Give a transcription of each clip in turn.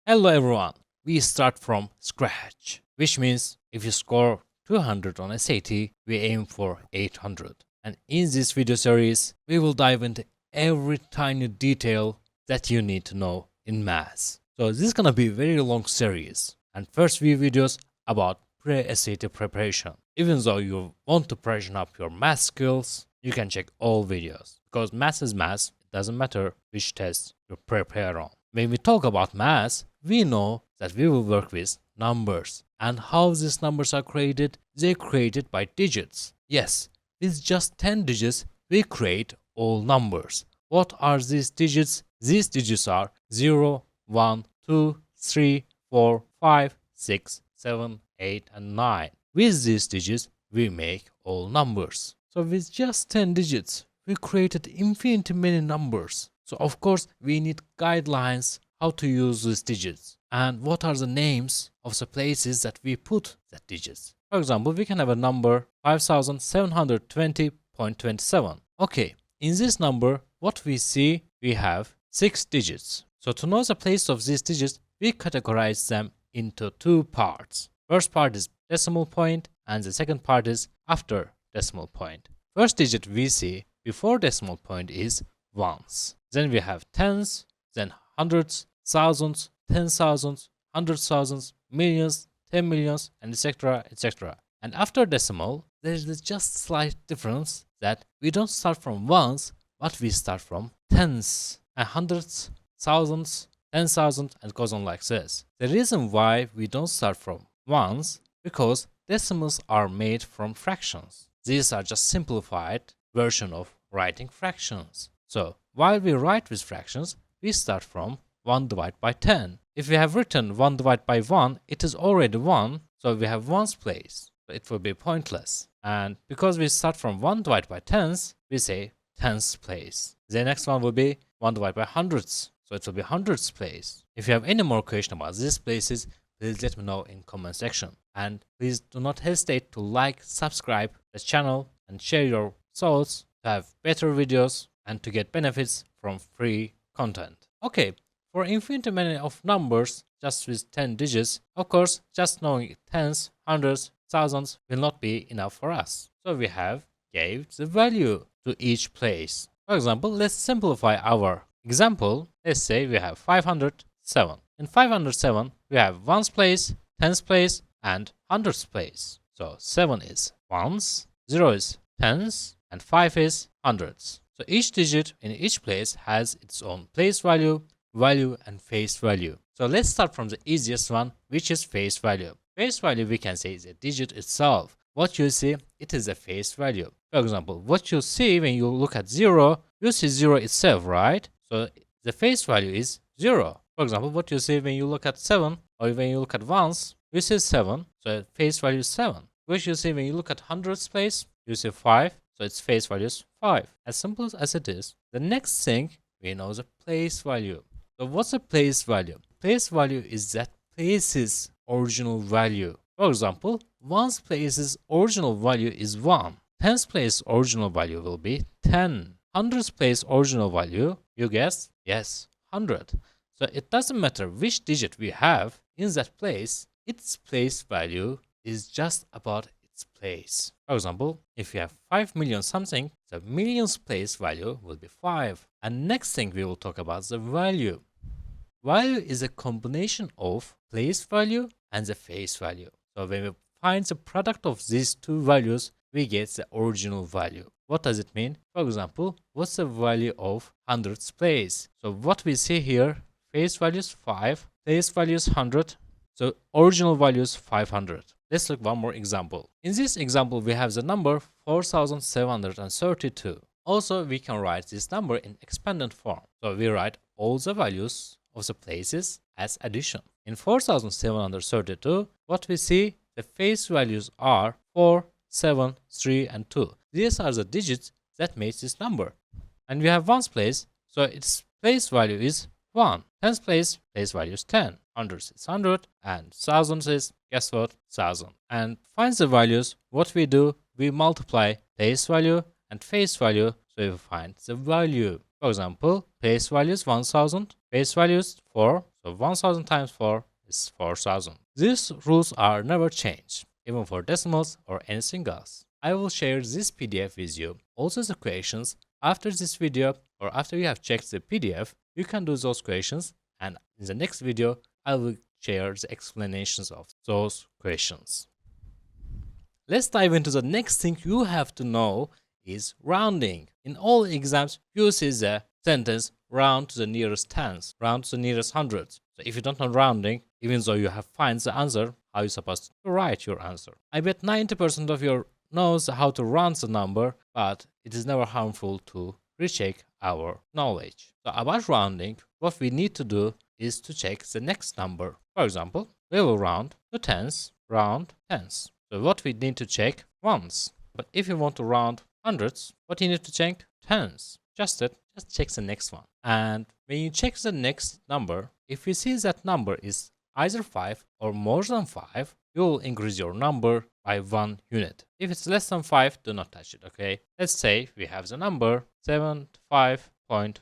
Hello everyone, we start from scratch, which means if you score 200 on SAT, we aim for 800. And in this video series, we will dive into every tiny detail that you need to know in maths. So this is gonna be a very long series, and first few videos about pre-SAT preparation. Even though you want to freshen up your math skills, you can check all videos, because math is math, it doesn't matter which test you prepare on. When we talk about math, we know that we will work with numbers. And how these numbers are created? They're created by digits. Yes, with just 10 digits, we create all numbers. What are these digits? These digits are 0, 1, 2, 3, 4, 5, 6, 7, 8, and 9. With these digits, we make all numbers. So with just 10 digits, we created infinitely many numbers. So of course, we need guidelines how to use these digits and what are the names of the places that we put that digits. For example, we can have a number 5720.27. Okay, in this number, what we see, we have 6 digits. So to know the place of these digits, we categorize them into 2 parts. First part is decimal point and the second part is after decimal point. First digit we see before decimal point is ones. Then we have tens, then hundreds, thousands, 10,000s, 100,000s, millions, 10 millions, and etc. etc. And after decimal, there is just slight difference that we don't start from ones, but we start from tens and hundreds, thousands, 10,000, and goes on like this. The reason why we don't start from ones because decimals are made from fractions. These are just simplified version of writing fractions. So while we write with fractions, we start from 1 divided by 10. If we have written 1 divided by 1, it is already 1, so we have ones place. So it will be pointless. And because we start from 1 divided by tens, we say tens place. The next one will be 1 divided by hundreds, so it will be hundreds place. If you have any more question about these places, please let me know in comment section. And please do not hesitate to like, subscribe the channel, and share your thoughts to have better videos and to get benefits from free content. Okay, for infinity many of numbers just with 10 digits, of course, just knowing tens, hundreds, thousands will not be enough for us. So we have gave the value to each place. For example, let's simplify our example. Let's say we have 507. In 507, we have ones place, tens place, and hundreds place. So 7 is ones, 0 is tens, and 5 is hundreds. So each digit in each place has its own place value, and face value. So let's start from the easiest one, which is face value. Face value we can say is a digit itself. What you see, it is a face value. For example, what you see when you look at 0, you see 0 itself, right? So the face value is 0. For example, what you see when you look at 7 or when you look at ones, you see 7, so face value is 7. What you see when you look at hundreds place, you see 5, so its face value is 5. As simple as it is. The next thing, we know the place value. So what's the place value? Place value is that place's original value. For example, ones place's original value is 1. Tens place original value will be 10. Hundreds place original value, you guessed? Yes, 100. So it doesn't matter which digit we have in that place, its place value is just about its place. For example, if you have 5 million something, the millions place value will be 5. And next thing we will talk about the value. Value is a combination of place value and the face value. So when we find the product of these two values, we get the original value. What does it mean? For example, what's the value of hundreds place? So what we see here, face value is 5, place value is 100, so original value is 500. Let's look one more example. In this example, we have the number 4732. Also, we can write this number in expanded form. So we write all the values of the places as addition. In 4732, what we see, the face values are 4, 7, 3, and 2. These are the digits that make this number. And we have ones place, so its place value is 1. Tens place value is 10. Hundreds is 100, and thousands is, guess what, 1000. And find the values, what we do, we multiply place value and face value, so we find the value. For example, place value is 1000, face value is 4, So 1000 times 4 is 4000. These rules are never changed, even for decimals or anything else. I will share this PDF with you. Also the questions after this video, or after you have checked the PDF, you can do those questions, and in the next video I will share the explanations of those questions. Let's dive into the next thing you have to know is rounding. In all exams, you see the sentence round to the nearest tens, round to the nearest hundreds. So if you don't know rounding, even though you have found the answer, how are you supposed to write your answer? I bet 90% of you knows how to round the number, but it is never harmful to recheck our knowledge. So about rounding, what we need to do is to check the next number. For example, we will round to tens, round tens. So what we need to check? Ones. But if you want to round hundreds, what you need to check? Tens. Just check the next one. And when you check the next number, if you see that number is either 5 or more than 5, you will increase your number by 1 unit. If it's less than 5, do not touch it, okay? Let's say we have the number 75.2.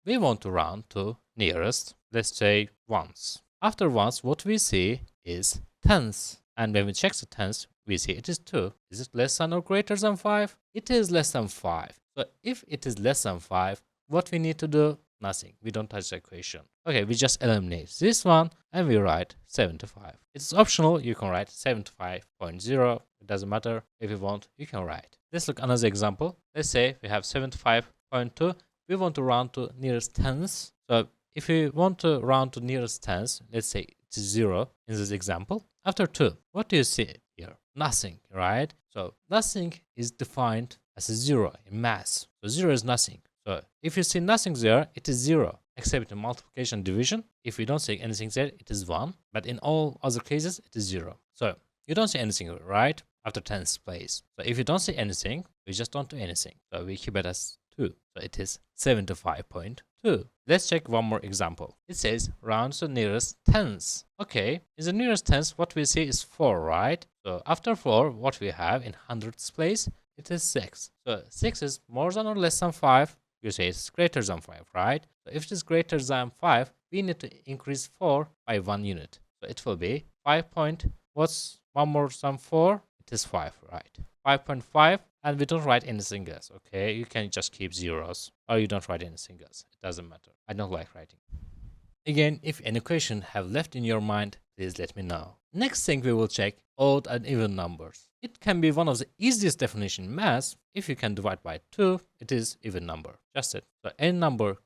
We want to round to nearest, let's say ones. After ones, what we see is tens. And when we check the tens, we see it is 2. Is it less than or greater than 5? It is less than 5. So if it is less than 5, what we need to do? Nothing. We don't touch the equation. Okay, we just eliminate this one and we write 75. It's optional. You can write 75.0. It doesn't matter. If you want, you can write. Let's look another example. Let's say we have 75.2. We want to round to nearest tens. So if we want to round to nearest tens, let's say it's 0 in this example. After 2, what do you see here? Nothing, right? So nothing is defined as a 0 in math. So 0 is nothing. So if you see nothing there, it is 0, except in multiplication and division. If we don't see anything there, it is 1. But in all other cases, it is 0. So you don't see anything, right? After tens place. So if you don't see anything, we just don't do anything. So we keep it as 2. So it is 75.2. Let's check one more example. It says round to nearest tens. Okay, in the nearest tens, what we see is 4, right? So after 4, what we have in hundreds place, it is 6. So 6 is more than or less than 5. You say it's greater than 5, right? So if it is greater than 5, we need to increase 4 by 1 unit. So it will be 5 point, what's 1 more than 4? It is 5, right? 5.5, and we don't write anything else, okay? You can just keep zeros, or you don't write anything else. It doesn't matter. I don't like writing. Again, if any question have left in your mind, please let me know. Next thing we will check odd and even numbers. It can be one of the easiest definition in math. If you can divide by 2, it is even number. Just it. So any number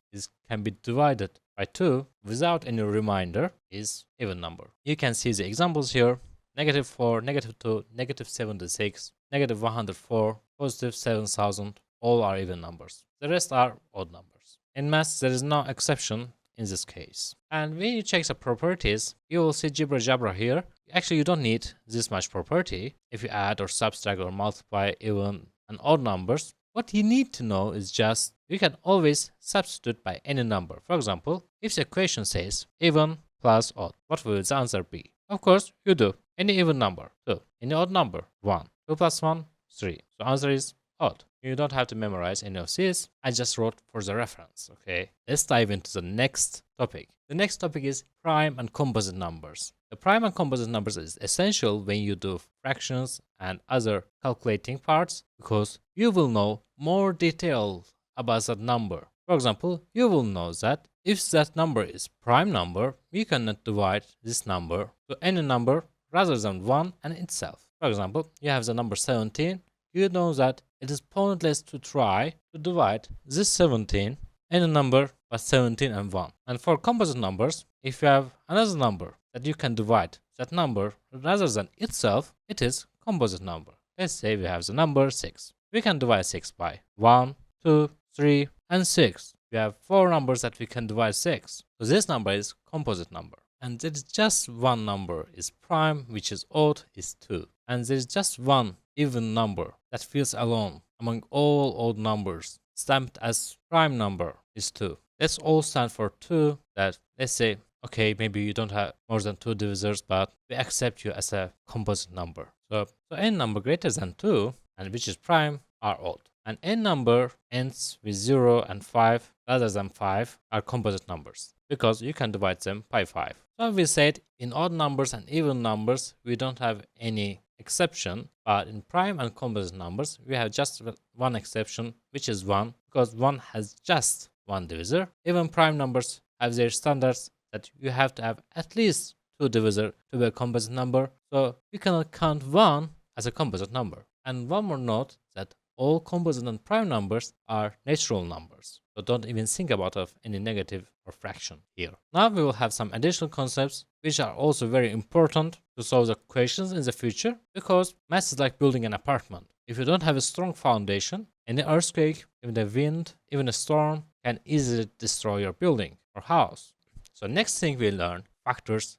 can be divided by 2 without any reminder is even number. You can see the examples here. -4, -2, -76, -104, +7,000, all are even numbers. The rest are odd numbers. In math, there is no exception in this case. And when you check the properties, you will see jibra jabra here. Actually, you don't need this much property. If you add or subtract or multiply even and odd numbers, what you need to know is just you can always substitute by any number. For example, if the equation says even plus odd, what will the answer be? Of course, you do. Any even number, 2. Any odd number, 1. 2 plus 1, 3. So answer is odd. You don't have to memorize any of this. I just wrote for the reference, okay? Let's dive into the next topic. The next topic is prime and composite numbers. The prime and composite numbers is essential when you do fractions and other calculating parts because you will know more details about that number. For example, you will know that if that number is prime number, you cannot divide this number to any number rather than 1 and itself. For example, you have the number 17. You know that it is pointless to try to divide this 17 any number but 17 and 1. And for composite numbers, if you have another number that you can divide that number rather than itself, it is composite number. Let's say we have the number 6. We can divide 6 by 1, 2, 3, and 6. We have 4 numbers that we can divide 6. So this number is composite number. And there is just one number is prime, which is odd, is 2. And there is just one even number that feels alone among all odd numbers, stamped as prime number, is 2. Let's all stand for 2. That let's say, okay, maybe you don't have more than 2 divisors, but we accept you as a composite number. So any number greater than 2 and which is prime are odd. And any number ends with 0 and 5 rather than 5 are composite numbers. because you can divide them by 5. So we said in odd numbers and even numbers, we don't have any exception, but in prime and composite numbers, we have just one exception, which is 1, because 1 has just one divisor. Even prime numbers have their standards that you have to have at least 2 divisor to be a composite number, so you cannot count 1 as a composite number. And one more note that all composite and prime numbers are natural numbers, so don't even think about any negative or fraction here. Now we will have some additional concepts which are also very important to solve the equations in the future, because math is like building an apartment. If you don't have a strong foundation, any earthquake, even the wind, even a storm can easily destroy your building or house. So next thing we learn, factors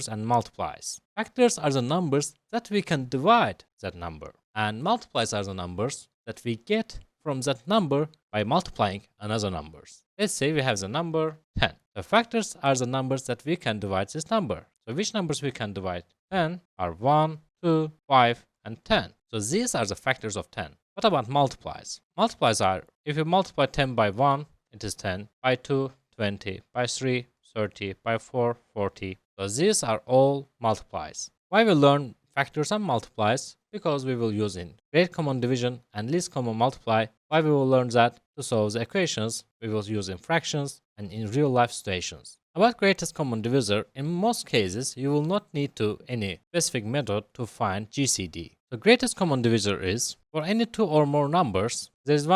and multiplies. Factors are the numbers that we can divide that number, and multiplies are the numbers that we get from that number by multiplying another numbers. Let's say we have the number 10. The factors are the numbers that we can divide this number. So which numbers we can divide 10 are 1, 2, 5, and 10. So these are the factors of 10. What about multiplies? Multiplies are, if you multiply 10 by 1, it is 10, by 2, 20, by 3, 30, by 4, 40. So these are all multiplies. Why we learn factors and multiplies? Because we will use in great common division and least common multiply. Why we will learn that? To solve the equations, we will use in fractions and in real life situations. About greatest common divisor, in most cases, you will not need to any specific method to find GCD. The greatest common divisor is, for any 2 or more numbers, there is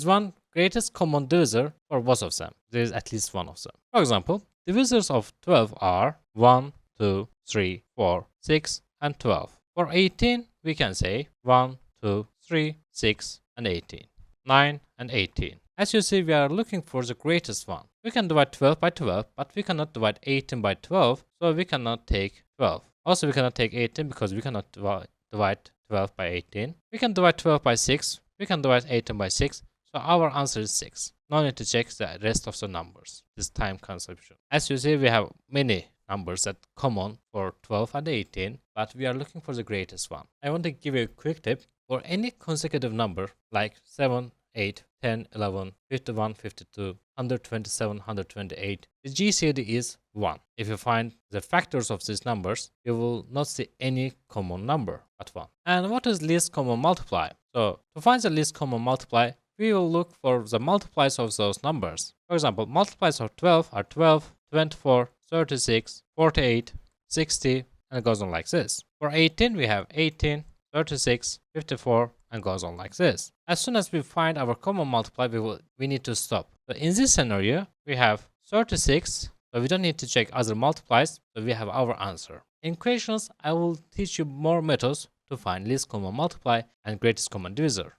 one greatest common divisor for both of them. There is at least one of them. For example, divisors of 12 are 1, 2, 3, 4, 6, and 12. For 18, we can say 1, 2, 3, 6, and 18. 9 and 18. As you see, we are looking for the greatest one. We can divide 12 by 12, but we cannot divide 18 by 12, so we cannot take 12. Also, we cannot take 18 because we cannot divide 12 by 18. We can divide 12 by 6. We can divide 18 by 6. So our answer is 6. No need to check the rest of the numbers. This time consumption. As you see, we have many numbers that common for 12 and 18, but we are looking for the greatest one. I want to give you a quick tip. For any consecutive number like 7, 8, 10, 11, 51, 52, 127, 128, the GCD is 1. If you find the factors of these numbers, you will not see any common number but 1. And what is least common multiply? So to find the least common multiply, we will look for the multiplies of those numbers. For example, multiplies of 12 are 12, 24, 36, 48, 60, and it goes on like this. For 18, we have 18, 36, 54, and goes on like this. As soon as we find our common multiply, we need to stop. So in this scenario, we have 36, so we don't need to check other multiplies, so we have our answer. In questions, I will teach you more methods to find least common multiply and greatest common divisor.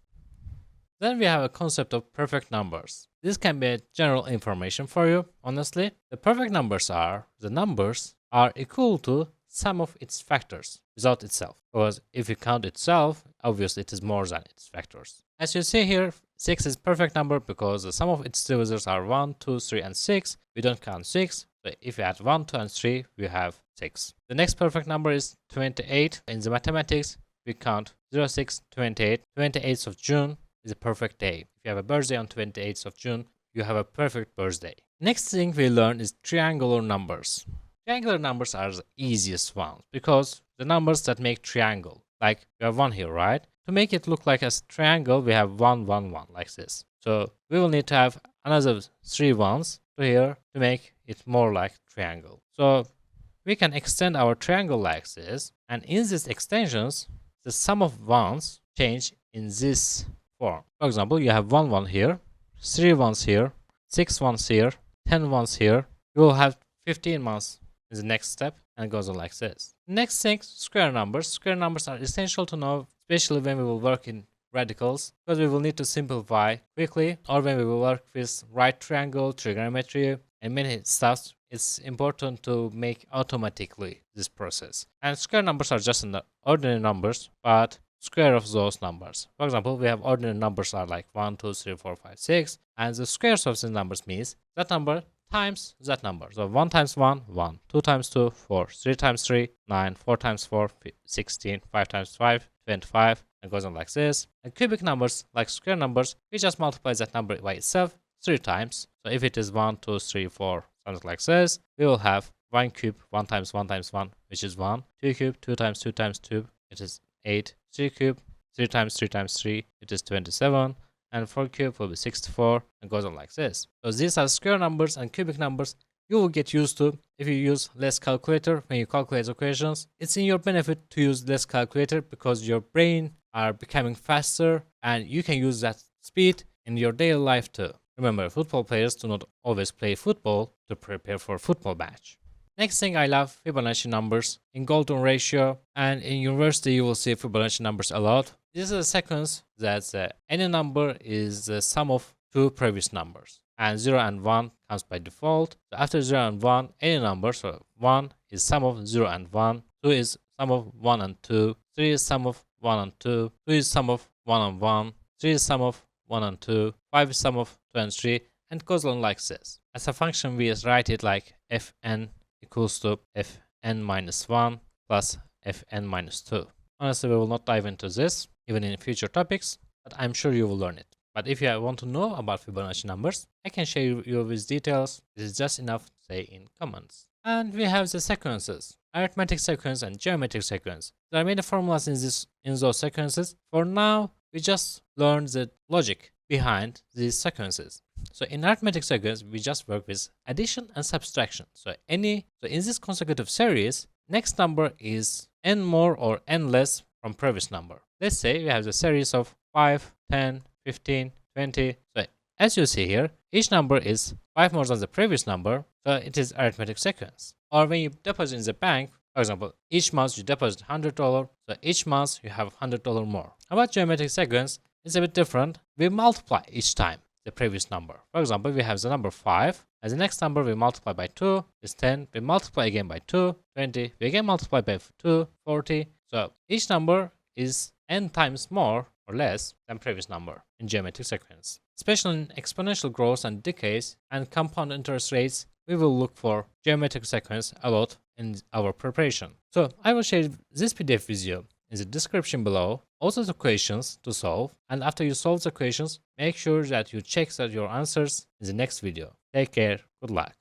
Then we have a concept of perfect numbers. This can be a general information for you, honestly. The perfect numbers are the numbers are equal to sum of its factors without itself. Because if you count itself, obviously it is more than its factors. As you see here, 6 is perfect number because the sum of its divisors are 1, 2, 3, and 6. We don't count 6. So if we add 1, 2, and 3, we have 6. The next perfect number is 28. In the mathematics, we count 0, 6, 28. 28th of June is a perfect day. If you have a birthday on 28th of June, you have a perfect birthday. Next thing we learn is triangular numbers. Triangular numbers are the easiest ones because the numbers that make triangle, like we have 1 here, right? To make it look like a triangle, we have 1, 1, 1 like this. So we will need to have another 3 ones to here to make it more like triangle. So we can extend our triangle like this, and in these extensions, the sum of ones change in this form. For example, you have 1, 1 here, 3 ones here, 6 ones here, 10 ones here. You will have 15 ones in the next step, and it goes on like this. Next thing, square numbers. Square numbers are essential to know, especially when we will work in radicals, because we will need to simplify quickly, or when we will work with right triangle, trigonometry, and many stuff. It's important to make automatically this process. And square numbers are just ordinary numbers, but square of those numbers. For example, we have ordinary numbers are like 1, 2, 3, 4, 5, 6, and the squares of these numbers means that number times that number. So 1 times 1, 1, 2 times 2, 4, 3 times 3, 9, 4 times 4, 16, 5 times 5, 25, and goes on like this. And cubic numbers, like square numbers, we just multiply that number by itself 3 times. So if it is 1, 2, 3, 4, something like this, we will have 1 cube, 1 times 1 times 1, which is 1, 2 cube, 2 times 2 times 2, it is 8, 3 cube, 3 times 3 times 3, it is 27, and 4 cube will be 64, and goes on like this. So these are square numbers and cubic numbers you will get used to if you use less calculator when you calculate equations. It's in your benefit to use less calculator because your brain are becoming faster and you can use that speed in your daily life too. Remember, football players do not always play football to prepare for a football match. Next thing, I love Fibonacci numbers in golden ratio, and in university you will see Fibonacci numbers a lot. This is a sequence that any number is the sum of two previous numbers, and 0 and 1 comes by default. So after 0 and 1, any number, so 1 is sum of 0 and 1, 2 is sum of 1 and 2, 3 is sum of 1 and 2, 2 is sum of 1 and 1, 3 is sum of 1 and 2, 5 is sum of 2 and 3, and it goes on like this. As a function, we write it like fn equals to fn minus 1 plus fn minus 2. Honestly, we will not dive into this, even in future topics, but I'm sure you will learn it. But if you want to know about Fibonacci numbers, I can share you with details. This is just enough to say in comments. And we have the sequences, arithmetic sequence and geometric sequence. There are many formulas in those sequences. For now, we just learned the logic behind these sequences. So in arithmetic sequence, we just work with addition and subtraction. So in this consecutive series, next number is n more or n less from previous number. Let's say we have the series of 5, 10, 15, 20. So as you see here, each number is 5 more than the previous number, so it is arithmetic sequence. Or when you deposit in the bank, for example, each month you deposit $100, so each month you have $100 more. About geometric sequence, it's a bit different. We multiply each time the previous number. For example, we have the number 5, and the next number we multiply by 2 is 10, we multiply again by 2, 20, we again multiply by 2, 40. So each number is n times more or less than previous number in geometric sequence. Especially in exponential growth and decays and compound interest rates, we will look for geometric sequence a lot in our preparation. So I will share this PDF with you in the description below, also the equations to solve, and after you solve the equations, make sure that you check that your answers in the next video. Take care, good luck.